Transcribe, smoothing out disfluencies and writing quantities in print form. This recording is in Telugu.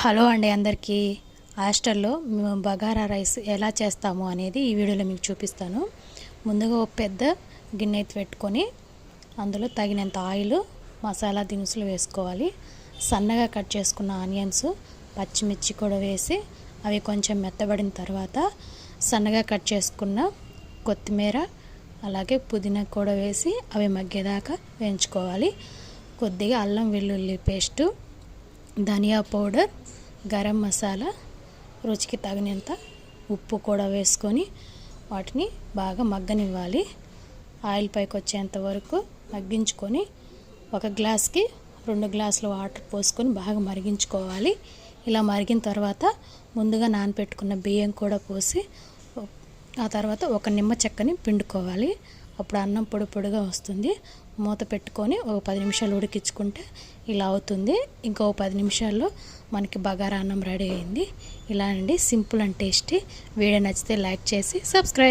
హలో అండి అందరికీ. హాస్టల్లో మేము బగారా రైస్ ఎలా చేస్తాము అనేది ఈ వీడియోలో మీకు చూపిస్తాను. ముందుగా ఒక పెద్ద గిన్నె పెట్టుకొని అందులో తగినంత ఆయిల్, మసాలా దినుసులు వేసుకోవాలి. సన్నగా కట్ చేసుకున్న ఆనియన్స్, పచ్చిమిర్చి కూడా వేసి అవి కొంచెం మెత్తబడిన తర్వాత సన్నగా కట్ చేసుకున్న కొత్తిమీర అలాగే పుదీనా కూడా వేసి అవి మగ్గేదాకా వేయించుకోవాలి. కొద్దిగా అల్లం వెల్లుల్లి పేస్టు, ధనియా పౌడర్, గరం మసాలా, రుచికి తగినంత ఉప్పు కూడా వేసుకొని వాటిని బాగా మగ్గనివ్వాలి. ఆయిల్ పైకి వచ్చేంత వరకు మగ్గించుకొని ఒక గ్లాస్కి 2 గ్లాసుల వాటర్ పోసుకొని బాగా మరిగించుకోవాలి. ఇలా మరిగిన తర్వాత ముందుగా నానబెట్టుకున్న బియ్యం కూడా పోసి ఆ తర్వాత ఒక నిమ్మ చెక్కని పిండుకోవాలి. అప్పుడు అన్నం పొడి పొడిగా వస్తుంది. మూత పెట్టుకొని ఒక 10 నిమిషాలు ఉడికించుకుంటే ఇలా అవుతుంది. ఇంకో 10 నిమిషాల్లో మనకి బగారా అన్నం రెడీ అయింది. ఇలా అండి, సింపుల్ అండ్ టేస్టీ. వీడియో నచ్చితే లైక్ చేసి సబ్స్క్రైబ్